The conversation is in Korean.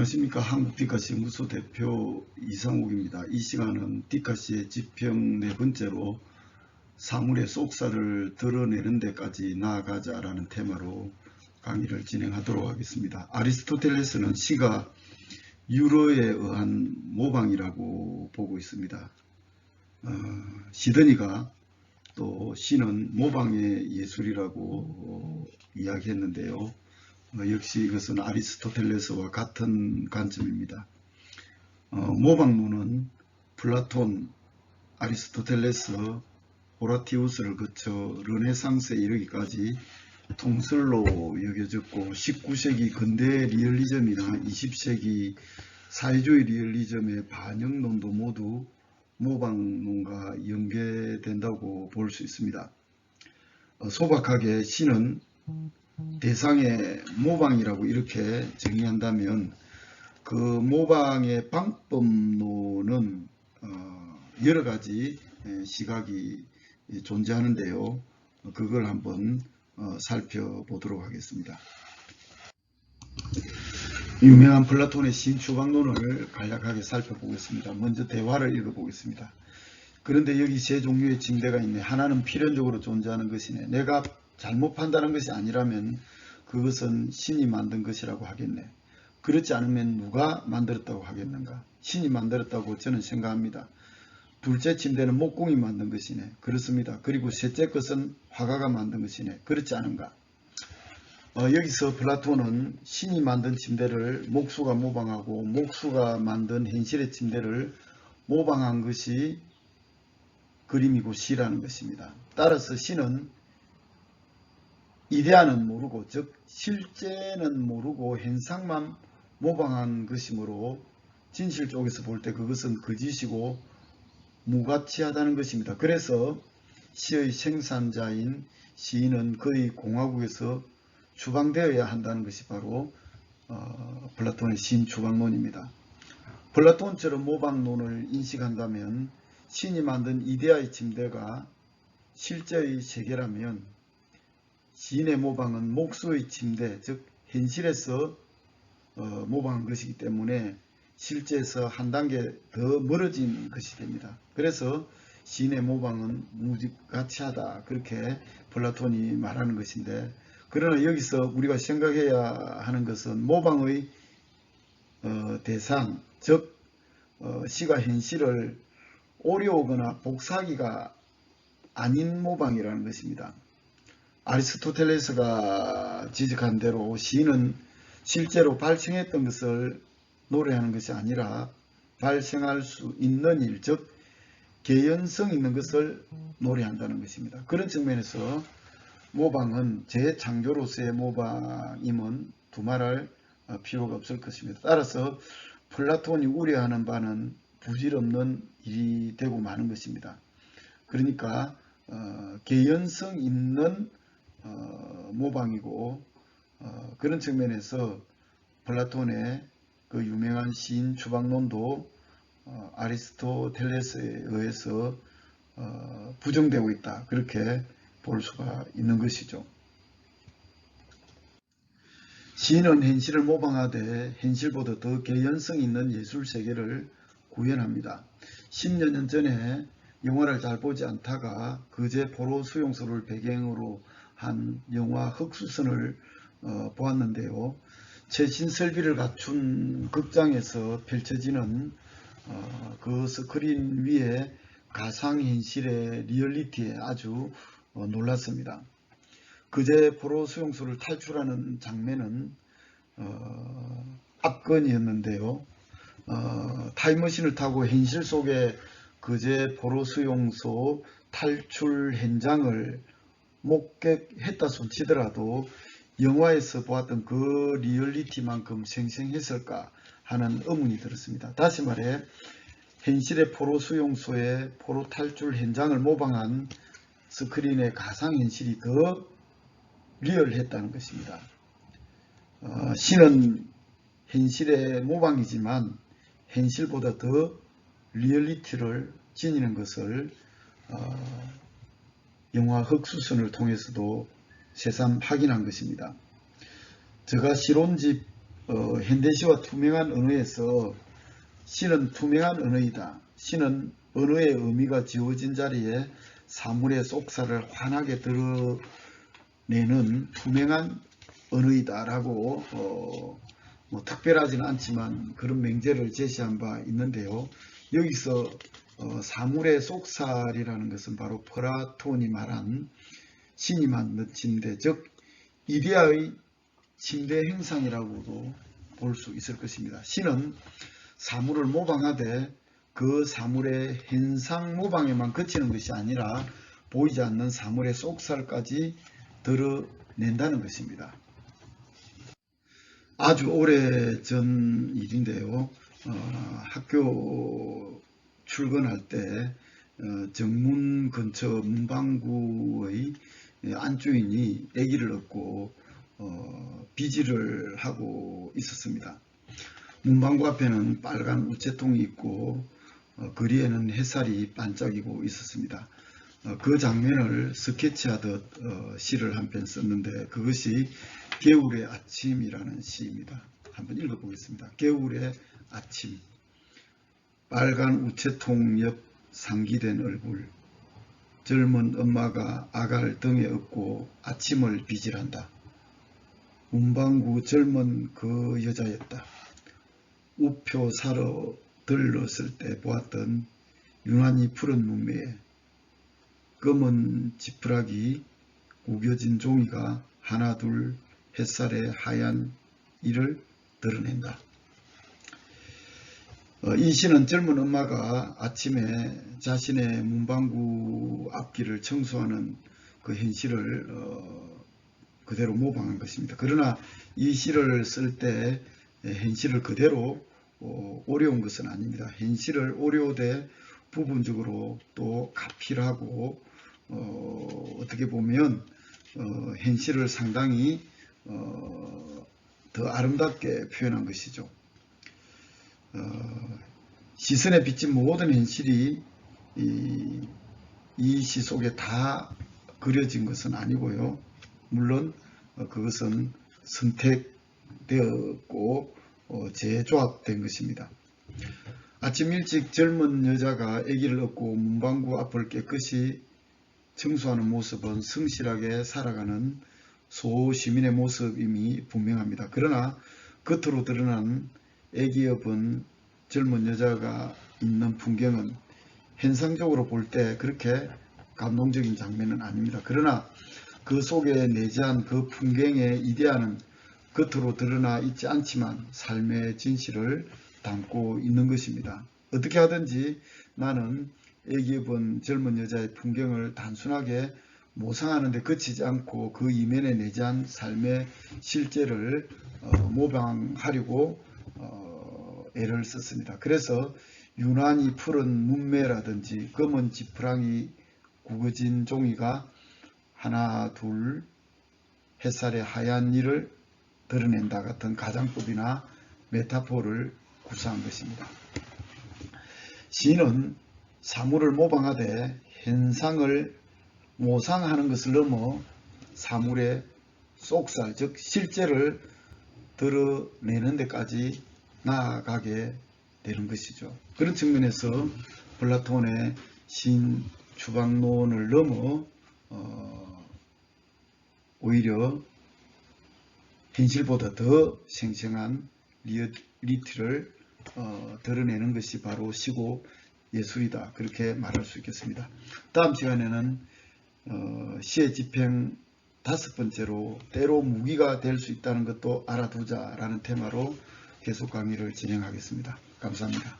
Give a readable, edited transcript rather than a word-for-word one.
안녕하십니까. 한국디카시 연구소 대표 이상욱입니다. 이 시간은 디카시의 지평 네 번째로 사물의 속살을 드러내는 데까지 나아가자라는 테마로 강의를 진행하도록 하겠습니다. 아리스토텔레스는 시가 유러에 의한 모방이라고 보고 있습니다. 시드니가 또 시는 모방의 예술이라고 이야기했는데요. 역시 이것은 아리스토텔레스와 같은 관점입니다. 모방론은 플라톤, 아리스토텔레스, 호라티우스를 거쳐 르네상스에 이르기까지 통설로 여겨졌고 19세기 근대 리얼리즘이나 20세기 사회주의 리얼리즘의 반영론도 모두 모방론과 연계된다고 볼 수 있습니다. 소박하게 시는 대상의 모방이라고 이렇게 정의한다면 그 모방의 방법론은 여러 가지 시각이 존재하는데요. 그걸 한번 살펴보도록 하겠습니다. 유명한 플라톤의 신추방론을 간략하게 살펴보겠습니다. 먼저 대화를 읽어보겠습니다. 그런데 여기 세 종류의 침대가 있네. 하나는 필연적으로 존재하는 것이네. 내가 잘못 판단한 것이 아니라면 그것은 신이 만든 것이라고 하겠네. 그렇지 않으면 누가 만들었다고 하겠는가? 신이 만들었다고 저는 생각합니다. 둘째 침대는 목공이 만든 것이네. 그렇습니다. 그리고 셋째 것은 화가가 만든 것이네. 그렇지 않은가? 여기서 플라톤은 신이 만든 침대를 목수가 모방하고 목수가 만든 현실의 침대를 모방한 것이 그림이고 시라는 것입니다. 따라서 신은 이데아는 모르고, 즉 실제는 모르고 현상만 모방한 것이므로 진실 쪽에서 볼 때 그것은 거짓이고 무가치하다는 것입니다. 그래서 시의 생산자인 시인은 그의 공화국에서 추방되어야 한다는 것이 바로 플라톤의 신추방론입니다. 플라톤처럼 모방론을 인식한다면 신이 만든 이데아의 침대가 실제의 세계라면 시인의 모방은 목수의 침대, 즉 현실에서 모방한 것이기 때문에 실제에서 한 단계 더 멀어진 것이 됩니다. 그래서 시인의 모방은 무가치하다, 그렇게 플라톤이 말하는 것인데, 그러나 여기서 우리가 생각해야 하는 것은 모방의 대상, 즉 시가 현실을 오려오거나 복사하기가 아닌 모방이라는 것입니다. 아리스토텔레스가 지적한 대로 시인은 실제로 발생했던 것을 노래하는 것이 아니라 발생할 수 있는 일, 즉 개연성 있는 것을 노래한다는 것입니다. 그런 측면에서 모방은 재창조로서의 모방임은 두말할 필요가 없을 것입니다. 따라서 플라톤이 우려하는 바는 부질없는 일이 되고 마는 것입니다. 그러니까 개연성 있는 모방이고, 그런 측면에서 플라톤의 그 유명한 시인 추방론도 아리스토텔레스에 의해서 부정되고 있다, 그렇게 볼 수가 있는 것이죠. 시인은 현실을 모방하되 현실보다 더 개연성 있는 예술 세계를 구현합니다. 10여 년 전에 영화를 잘 보지 않다가 그제 포로 수용소를 배경으로 한 영화 흑수선을 보았는데요. 최신 설비를 갖춘 극장에서 펼쳐지는 그 스크린 위에 가상현실의 리얼리티에 아주 놀랐습니다. 그제 포로 수용소를 탈출하는 장면은 압권이었는데요. 타임머신을 타고 현실 속에 그제 포로 수용소 탈출 현장을 목격했다 손치더라도 영화에서 보았던 그 리얼리티만큼 생생했을까 하는 의문이 들었습니다. 다시 말해 현실의 포로 수용소의 포로 탈출 현장을 모방한 스크린의 가상현실이 더 리얼했다는 것입니다. 시는 현실의 모방이지만 현실보다 더 리얼리티를 지니는 것을 영화 흑수선을 통해서도 새삼 확인한 것입니다. 제가 실온집 현대시와 투명한 언어에서 시는 투명한 언어이다. 시는 언어의 의미가 지워진 자리에 사물의 속살을 환하게 드러내는 투명한 언어이다 라고 뭐 특별하지는 않지만 그런 맹제를 제시한 바 있는데요. 여기서 사물의 속살이라는 것은 바로 플라톤이 말한 신이 만든 침대, 즉 이데아의 침대 형상이라고도 볼 수 있을 것입니다. 신은 사물을 모방하되 그 사물의 현상 모방에만 그치는 것이 아니라 보이지 않는 사물의 속살까지 드러낸다는 것입니다. 아주 오래전 일인데요. 학교 출근할 때 정문 근처 문방구의 안주인이 아기를 얻고 비지를 하고 있었습니다. 문방구 앞에는 빨간 우체통이 있고 거리에는 햇살이 반짝이고 있었습니다. 그 장면을 스케치하듯 시를 한 편 썼는데 그것이 겨울의 아침이라는 시입니다. 한번 읽어보겠습니다. 겨울의 아침, 빨간 우체통 옆 상기된 얼굴, 젊은 엄마가 아가를 등에 업고 아침을 비질한다. 문방구 젊은 그 여자였다. 우표 사러 들렀을 때 보았던 유난히 푸른 눈매에 검은 지푸라기 구겨진 종이가 하나 둘 햇살의 하얀 이를 드러낸다. 이 시는 젊은 엄마가 아침에 자신의 문방구 앞길을 청소하는 그 현실을 그대로 모방한 것입니다. 그러나 이 시를 쓸 때 현실을 그대로 오려온 것은 아닙니다. 현실을 오려되 부분적으로 또 가필하고 어떻게 보면 현실을 상당히 더 아름답게 표현한 것이죠. 시선에 비친 모든 현실이 이 시 속에 다 그려진 것은 아니고요. 물론 그것은 선택되었고 재조합된 것입니다. 아침 일찍 젊은 여자가 아기를 얻고 문방구 앞을 깨끗이 청소하는 모습은 성실하게 살아가는 소시민의 모습임이 분명합니다. 그러나 겉으로 드러난 아기 업은 젊은 여자가 있는 풍경은 현상적으로 볼 때 그렇게 감동적인 장면은 아닙니다. 그러나 그 속에 내재한 그 풍경의 이데아는 겉으로 드러나 있지 않지만 삶의 진실을 담고 있는 것입니다. 어떻게 하든지 나는 아기 업은 젊은 여자의 풍경을 단순하게 모상하는 데 그치지 않고 그 이면에 내재한 삶의 실제를 모방하려고 애를 썼습니다. 그래서 유난히 푸른 문매라든지 검은 지푸라기 구겨진 종이가 하나 둘 햇살의 하얀 일을 드러낸다 같은 가장법이나 메타포를 구사한 것입니다. 시인은 사물을 모방하되 현상을 모상하는 것을 넘어 사물의 속살, 즉 실제를 드러내는 데까지 나아가게 되는 것이죠. 그런 측면에서 플라톤의 신 추방론을 넘어 오히려 현실보다 더 생생한 리얼리티를 드러내는 것이 바로 시고 예술이다. 그렇게 말할 수 있겠습니다. 다음 시간에는 시의 집행 5번째로 때로 무기가 될 수 있다는 것도 알아두자 라는 테마로 계속 강의를 진행하겠습니다. 감사합니다.